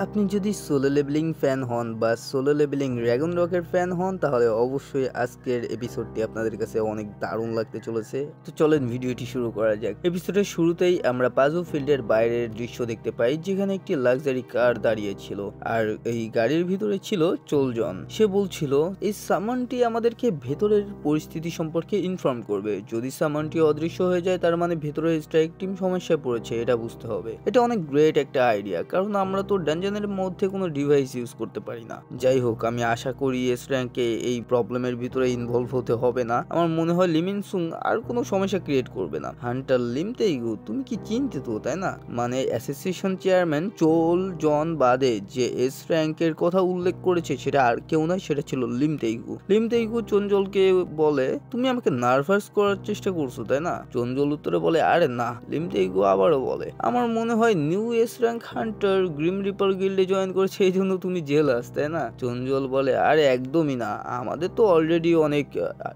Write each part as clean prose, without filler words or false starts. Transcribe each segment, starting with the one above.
আপনি যদি solo leveling fan হন বা সোলো লেভেলিং ড্রাগন রকের ফ্যান হন তাহলে অবশ্যই আজকের এপিসোডটি আপনাদের কাছে অনেক দারুণ লাগতে চলেছে। তো চলেন ভিডিওটি শুরু করা যাক। এপিসোডের শুরুতেই আমরা পাজো ফিল্ডের বাইরের দৃশ্য দেখতে পাই, যেখানে একটি লাক্সারি কার দাঁড়িয়ে ছিল আর এই গাড়ির ভিতরে ছিল চোলজন। সে বলছিল এই সামানটি আমাদেরকে ভেতরের পরিস্থিতি সম্পর্কে ইনফর্ম করবে। যদি সামানটি অদৃশ্য হয়ে যায় তার মানে ভেতরের স্ট্রাইক টিম সমস্যায় পড়েছে, এটা বুঝতে হবে। এটা অনেক গ্রেট একটা আইডিয়া, কারণ আমরা তো ডানজনের মধ্যে কোনো ডিভাইস ইউজ করতে পারি না। যাই হোক, আমি আশা করি এস র্যাঙ্কে এই প্রবলেমের ভিতরে ইনভলভ হতে হবে না। আমার মনে হয় লিমিনসুং আর কোনো সমস্যা ক্রিয়েট করবে না। হান্টার লিমতেইগু, তুমি কি চিন্তিত তাই না? মানে অ্যাসোসিয়েশন চেয়ারম্যান চোল জন বাদে যে এস র্যাঙ্কের কথা উল্লেখ করেছে সেটা আর কেউ নয়, সেটা ছিল লিমতেইগু। লিমতেইগু চঞ্জলকে বলে, তুমি আমাকে নার্ভাস করার চেষ্টা করছো তাই না? চঞ্জল উত্তরে বলে, আরে না। লিমতেইগু আবারও বলে, আমার মনে হয় new S rank hunter Grim Reaper গিল্ডে জয়েন করেছে, এই জন্য তুমি জেলাস তাই না? চঞ্জল বলে, আরে একদমই না, আমাদের তো অলরেডি অনেক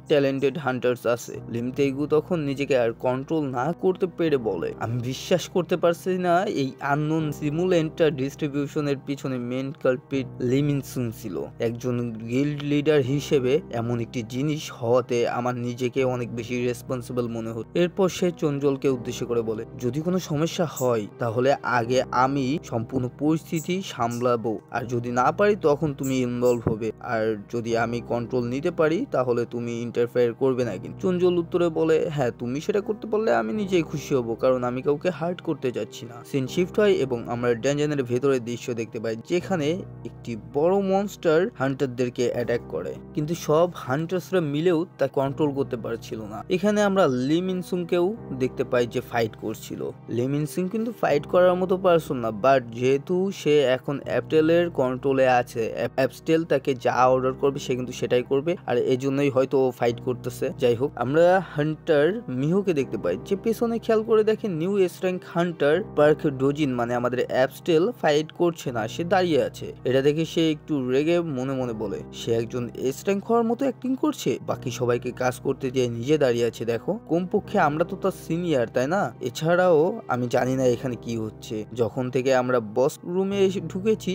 ট্যালেন্টেড হান্টার্স আছে। লিমতেইগু তখন নিজেকে আর কন্ট্রোল না করতে পেরে বলে, আমি বিশ্বাস করতে পারছি না এই আননোন সিমুলেন্টার ডিস্ট্রিবিউশনের পিছনে মেন কালপ্রিট লিমিনসুং ছিল। একজন গিল্ড লিডার হিসেবে এমন একটি জিনিস হওয়াতে আমার নিজেকে অনেক বেশি রেসপন্সিবল মনে হচ্ছে। এরপর সে চঞ্জলকে উদ্দেশ্য করে বলে, যদি কোনো সমস্যা হয় তাহলে আগে আমি সম্পূর্ণ পরিস্থিতি সামলাবো, আর যদি না পারি তখন তুমি ইনভলভ হবে, আর যদি আমি কন্ট্রোল নিতে পারি তাহলে তুমি ইন্টারফেয়ার করবে না। কিন্তু চঞ্জল উত্তরে বলে, হ্যাঁ তুমি সেটা করতে পারলে আমি নিজেই খুশি হব, কারণ আমি কাউকে হার্ট করতে যাচ্ছি না। সিন শিফট হয় এবং আমরা ড্যানজনের ভেতরের দৃশ্য দেখতে পাই, যেখানে একটি বড় মনস্টার হান্টারদেরকে অ্যাটাক করে, কিন্তু সব হান্টার্সরা মিলেও তা কন্ট্রোল করতে পারছিল না। এখানে আমরা লিমিনসুংকেও দেখতে পাই যে ফাইট করছিল। লিমিনসুং কিন্তু ফাইট করার মতো পারসন না, বাট যেহেতু সে এখন অ্যাপটেলের কন্ট্রোলে আছে, অ্যাপটেল তাকে যা অর্ডার করবে সে কিন্তু সেটাই করবে, আর এই জন্যই হয়তো ও ফাইট করতেছে। যাই হোক, আমরা হান্টার মিহুকে দেখতে পাই, যে পেছনে খেয়াল করে দেখে new S rank hunter Park Dojin মানে আমাদের অ্যাপটেল ফাইট করছে না, সে দাঁড়িয়ে আছে। এটা দেখে সে একটু রেগে মনে মনে বলে, সে একজন এস র্যাঙ্ক হওয়ার মতো অ্যাক্টিং করছে, বাকি সবাইকে কাজ করতে দিয়ে নিজে দাঁড়িয়ে আছে। দেখো, কমপক্ষে আমরা তো তার সিনিয়র তাই না? এছাড়াও আমি জানি না এখানে কি হচ্ছে। যখন থেকে আমরা বস রুমে এসে ঢুকেছি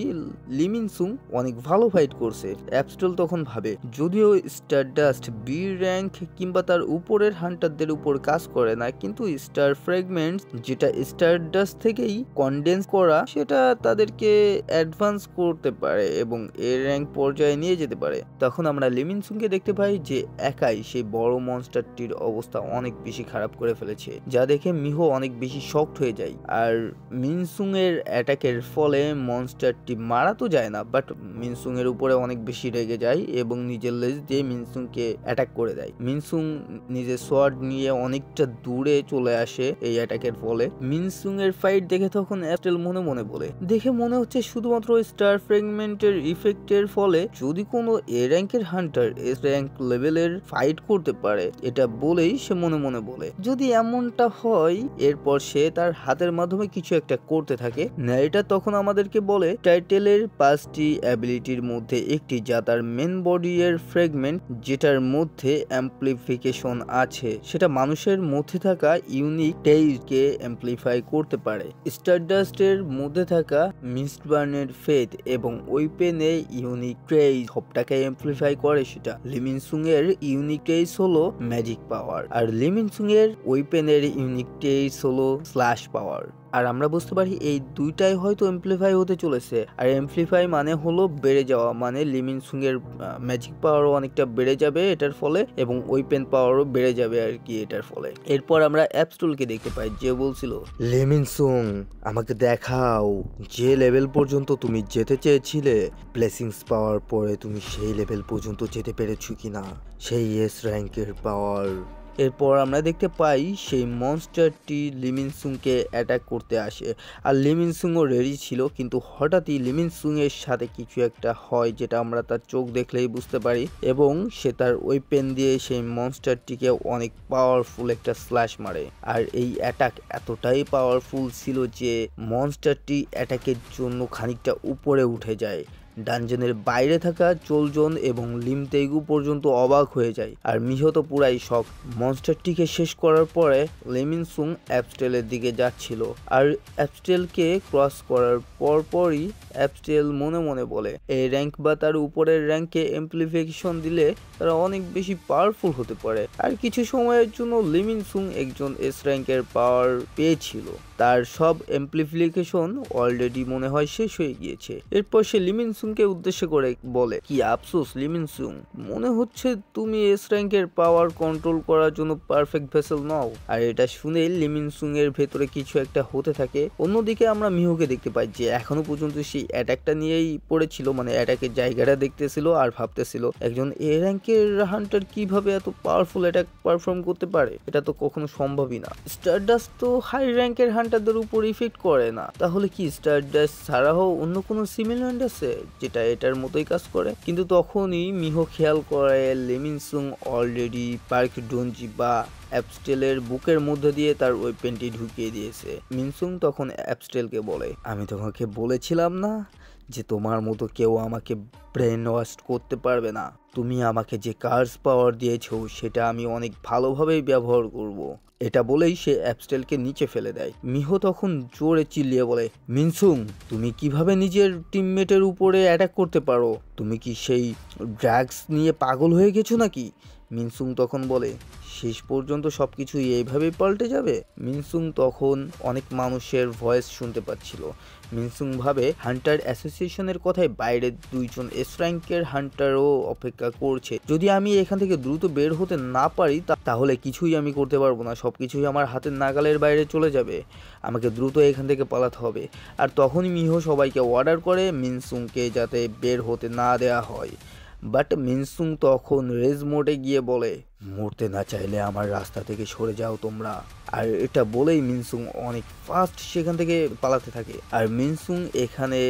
লিমিনসুং অনেক ভালো ফাইট করছে। অ্যাপস্টল তখন ভাবে, যদিও স্টারডাস্ট বি র্যাঙ্ক কিংবা তার উপরের হান্টারদের উপর কাজ করে না, কিন্তু স্টার ফ্র্যাগমেন্টস যেটা স্টারডাস্ট থেকেই কনডেন্স করা, সেটা তাদেরকে অ্যাডভান্স করতে পারে এবং এ র্যাঙ্ক পর্যায়ে নিয়ে যেতে পারে। তখন আমরা লিমিনসুংকে দেখতে পাই যে একাই সেই বড় মনস্টারটির অবস্থা অনেক বেশি খারাপ করে ফেলেছে, যা দেখে মিহো অনেক বেশি শকড হয়ে যায়। আর মিনসুং এর অ্যাটাকের ফলে মনস্টারটি মারা তো যায় না, বাট মিনসুং এর উপরে অনেক বেশি রেগে যায় এবং নিজের লেজ দিয়ে মিনসুংকে অ্যাটাক করে দেয়। মিনসুং নিজের সোয়ার্ড নিয়ে অনেকটা দূরে চলে আসে এই অ্যাটাকের ফলে। মিনসুং এর ফাইট দেখে তখন অ্যাপটেল মনে মনে বলে, দেখে মনে হচ্ছে শুধুমাত্র স্টার ফ্র্যাগমেন্টের ইফেক্টের ফলে যদি কোনো এ র্যাঙ্কের হান্টার এস র্যাঙ্ক লেভেলের ফাইট করতে পারে। এটা বলেই সে মনে মনে বলে, যদি এমনটা হয়, এরপর সে তার হাতের মাধ্যমে কিছু একটা করতে থাকে। ন্যারেটর তখন আমাদেরকে বলে, টাইটেলের 5টি অ্যাবিলিটির মধ্যে একটি, যা তার মেন বডি এর ফ্র্যাগমেন্ট, যেটার মধ্যে অ্যাম্প্লিফিকেশন আছে, সেটা মানুষের মধ্যে থাকা ইউনিক টেইলকে অ্যাম্প্লিফাই করতে পারে। স্টারডাস্টের মধ্যে থাকা মিস্টবার্নের ফেথ এবং ওয়েপেনে ইউনিক ট্রেইস সবটাকে অ্যাম্প্লিফাই করে সেটা। লিমিনসুং এর ইউনিক ট্রেইস হলো ম্যাজিক পাওয়ার, আর লিমিনসুং এর ওয়েপেনের ইউনিক ট্রেইস হলো স্ল্যাশ পাওয়ার। আর আমরা বুঝতে পারি এই দুইটাই হয়তো এমপ্লিফাই হতে চলেছে। আর এমপ্লিফাই মানে হলো বেড়ে যাওয়া, মানে লিমিনসুং এর ম্যাজিক পাওয়ারও অনেকটা বেড়ে যাবে এটার ফলে, এবং ওয়েপেন পাওয়ারও বেড়ে যাবে আর কি এটার ফলে। এরপর আমরা অ্যাপস্টলকে দেখতে পাই, যে বলছিল, লিমিনসুং আমাকে দেখাও যে লেভেল পর্যন্ত তুমি যেতে চেয়েছিলে, ব্লেসিংস পাওয়ার পরে তুমি সেই লেভেল পর্যন্ত যেতে পেরেছো কিনা, সেই এস র্যাঙ্কের পাওয়ার। এরপর আমরা দেখতে পাই সেই মনস্টারটি লিমিনসুংকে অ্যাটাক করতে আসে, আর লিমিনসুংও রেডি ছিল, কিন্তু হঠাৎই লিমিনসুং এর সাথে কিছু একটা হয়, যেটা আমরা তার চোখ দেখলেই বুঝতে পারি, এবং সে তার ওয়েপেন দিয়ে সেই মনস্টারটিকে অনেক পাওয়ারফুল একটা স্ল্যাশ মারে। আর এই অ্যাটাক এতটাই পাওয়ারফুল ছিল যে মনস্টারটি অ্যাটাকের জন্য খানিকটা উপরে উঠে যায়। ডানজনের বাইরে থাকা চোলজন এবং লিমতেইগু পর্যন্ত অবাক হয়ে যায়, আর মিহো তো পুরাই শক। মনস্টারটিকে শেষ করার পরে লেমিনসুং অ্যাপস্টেলের দিকে যাচ্ছিল, আর অ্যাপস্টেলকে ক্রস করার পরপরই অ্যাপস্টেল মনে মনে বলে এই র্যাঙ্ক বা তার উপরের র্যাঙ্কে এমপ্লিফিকেশন দিলে তারা অনেক বেশি পাওয়ারফুল হতে পারে। আর কিছু সময়ের জন্য লিমিনসুং একজন এস র্যাঙ্কের পাওয়ার পেয়েছিল, তার সব এমপ্লিফিকেশন অলরেডি মনে হয় শেষ হয়ে গিয়েছে। এরপর সে লিমিনসুংকে উদ্দেশ্য করে বলে, কি আফসোস লিমিনসুং, মনে হচ্ছে তুমি এস র্যাঙ্কের পাওয়ার কন্ট্রোল করার জন্য পারফেক্ট ভেসেল নাও। আর এটা শুনে লিমিনসুং এর ভেতরে কিছু একটা হতে থাকে। অন্যদিকে আমরা মিহোকে দেখতে পাই যে এখনো পর্যন্ত সেই অ্যাটাকটা নিয়েই পড়েছিল, মানে অ্যাটাকের জায়গাটা দেখতেছিল আর ভাবতেছিল একজন এ র্যাঙ্কের হান্টার কিভাবে এত পাওয়ারফুল অ্যাটাক পারফর্ম করতে পারে, এটা তো কখনো সম্ভবই না। স্টারডাস্ট তো হাই র্যাঙ্কের হান্টারদের উপর ইফেক্ট করে না, তাহলে কি স্টারডাস্ট ছাড়াও অন্য কোনো সিমিলার আছে যেটা এটার মতোই কাজ করে? কিন্তু তখনই মিহো খেয়াল করে লিমিনসুং অলরেডি পার্ক ডোনজি বা অ্যাপস্টেলের বুকের মধ্যে দিয়ে তার ওয়েপেনটি ঢুকিয়ে দিয়েছে। মিনসুং তখন অ্যাপস্টেলকে বলে, আমি তোমাকে বলেছিলাম না যে তোমার মতো কেউ আমাকে ব্রেন ওয়াশ করতে পারবে না। তুমি আমাকে যে কার্স পাওয়ার দিয়েছো সেটা আমি অনেক ভালোভাবেই ব্যবহার করব। এটা বলেই সে অ্যাপস্টেলকে নিচে ফেলে দেয়। মিহো তখন জোরে চিল্লিয়ে বলে, মিনসুং তুমি কিভাবে নিজের টিমমেটের উপরে অ্যাটাক করতে পারো? তুমি কি সেই ড্রাগস নিয়ে পাগল হয়ে গেছো নাকি? মিনসুং তখন বলে, শেষ পর্যন্ত সবকিছু এইভাবেই পাল্টে যাবে? মিনসুং তখন অনেক মানুষের ভয়েস শুনতে পাচ্ছিল। মিনসুং ভাবে হান্টার অ্যাসোসিয়েশনের কথায় বাইরে দুইজন এস র্যাঙ্কের হান্টারও অপেক্ষা করছে। যদি আমি এখান থেকে দ্রুত বের হতে না পারি তাহলে কিছুই আমি করতে পারবো না, সবকিছুই আমার হাতের নাগালের বাইরে চলে যাবে। আমাকে দ্রুত এখান থেকে পালাতে হবে। আর তখনই মিহো সবাইকে অর্ডার করে মিনসুংকে যাতে বের হতে না দেওয়া হয়। বাট মিনসুং তখন রেজ মোডে গিয়ে বলে, মরতে না চাইলে আমার রাস্তা থেকে সরে যাও তোমরা। আর এটা বলেই মিনসুং অনেক ফাস্ট সেখান থেকে পালাতে থাকে। আর মিনসুং এখানে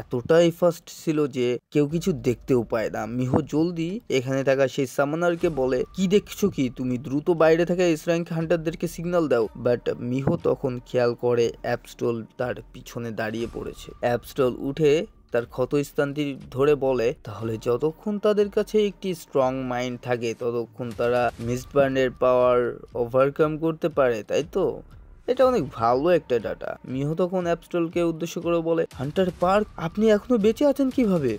এতটাই ফাস্ট ছিল যে কেউ কিছু দেখতেও পায় না। মিহো জলদি এখানে থাকা সেই সামানারকে বলে, কি দেখছো কি, তুমি দ্রুত বাইরে থাকা এস র্যাঙ্ক হান্টারদেরকে সিগন্যাল দাও। বাট মিহো তখন খেয়াল করে অ্যাপস্টল তার পিছনে দাঁড়িয়ে পড়েছে। অ্যাপস্টল উঠে তার ক্ষতস্থানটি ধরে বলে, তাহলে যতক্ষণ তাদের কাছে একটি স্ট্রং মাইন্ড থাকে ততক্ষণ তারা মিস্টবার্নের পাওয়ার ওভারকাম করতে পারে, তাই তো? এটা অনেক ভালো একটা ডাটা। মিহো তখন অ্যাপস্টলকে উদ্দেশ্য করে বলে, হান্টার পার্ক আপনি এখনো বেঁচে আছেন কিভাবে?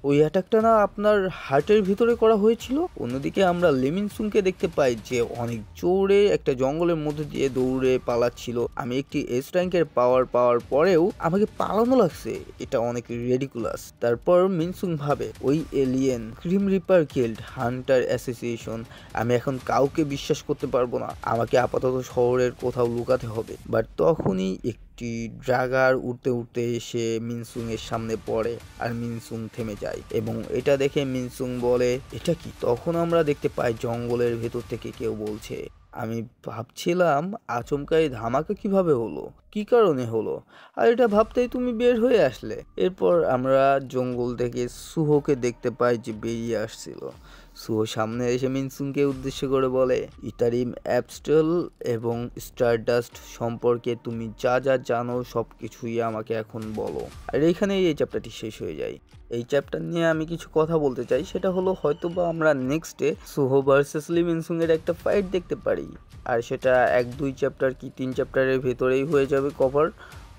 ওই অ্যাটাকটা না আপনার হার্টের ভিতরে করা হয়েছিল? অন্যদিকে আমরা লিমিনসুংকে দেখতে পাই যে অনেক জোরে একটা জঙ্গলের মধ্যে দিয়ে দৌড়ে পালাচ্ছিল। আমি একটি এস র্যাঙ্কের পাওয়ার পাওয়ার পরেও আমাকে পালানো লাগছে, এটা অনেক রেডিকুলাস। তারপর মিনসুং ভাবে, ওই alien cream reaper killed Hunter association, আমি এখন কাউকে বিশ্বাস করতে পারবো না, আমাকে আপাতত শহরের কোথাও লুকাতে হবে। বাট তখনই একটি ড্রাগার উঠতে উঠতে এসে মিনসুং এর সামনে পড়ে, আর মিনসুং থেমে যায় এবং এটা দেখে মিনসুং বলে, এটা কি? তখন আমরা দেখতে পাই জঙ্গলের ভেতর থেকে কেউ বলছে, আমি ভাবছিলাম আচমকাই ধামাকা কিভাবে হলো, কি কারণে হলো, আর এটা ভাবতেই তুমি বের হয়ে আসলে। এরপর আমরা জঙ্গল থেকে সুহোকে দেখতে পাই যে বেরিয়ে আসছিল। সুহো সামনে এসে মিনসুংকে উদ্দেশ্য করে বলে, ইতারিম, অ্যাপস্টল এবং স্টারডাস্ট সম্পর্কে তুমি যা যা জানো সব কিছুই আমাকে এখন বলো। আর এইখানেই এই চ্যাপ্টারটি শেষ হয়ে যায়। এই চ্যাপ্টার নিয়ে আমি কিছু কথা বলতে চাই, সেটা হলো হয়তোবা আমরা নেক্সটে সুহো ভার্সেস লিমিনসুং এর একটা ফাইট দেখতে পারি, আর সেটা 1-2 চ্যাপ্টার কি 3 চ্যাপ্টারের ভেতরেই হয়ে যাবে কভার,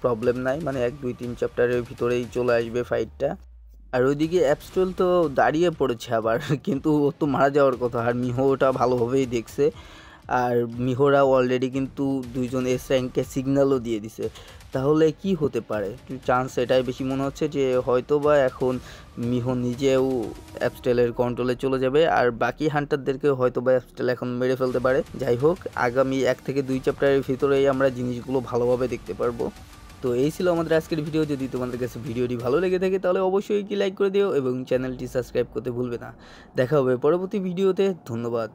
প্রবলেম নাই, মানে 1-2-3 চ্যাপ্টারের ভিতরেই চলে আসবে ফাইটটা। আর ওইদিকে অ্যাপস্টল তো দাঁড়িয়ে পড়েছে আবার, কিন্তু ও তো মারা যাওয়ার কথা, আর মিহো ওটা ভালোভাবেই দেখছে। আর মিহোরা অলরেডি কিন্তু দুইজন এস র্যাঙ্ককে সিগন্যালও দিয়ে দিছে। তাহলে কি হতে পারে? চান্স এটাই বেশি মনে হচ্ছে যে হয়তো বা এখন মিহো নিজেও অ্যাপস্টেলের কন্ট্রোলে চলে যাবে, আর বাকি হান্টারদেরকে হয়তো বা অ্যাপস্টেল এখন মেরে ফেলতে পারে। যাই হোক, আগামী 1 থেকে 2 চ্যাপ্টারের ভিতরেই আমরা জিনিসগুলো ভালোভাবে দেখতে পারবো। তো এই ছিল আমাদের আজকের ভিডিও। যদি তোমাদের কাছে ভিডিওটি ভালো লেগে থাকে তাহলে অবশ্যই একটি লাইক করে দিও এবং চ্যানেলটি সাবস্ক্রাইব করতে ভুলবে না। দেখা হবে পরবর্তী ভিডিওতে। ধন্যবাদ।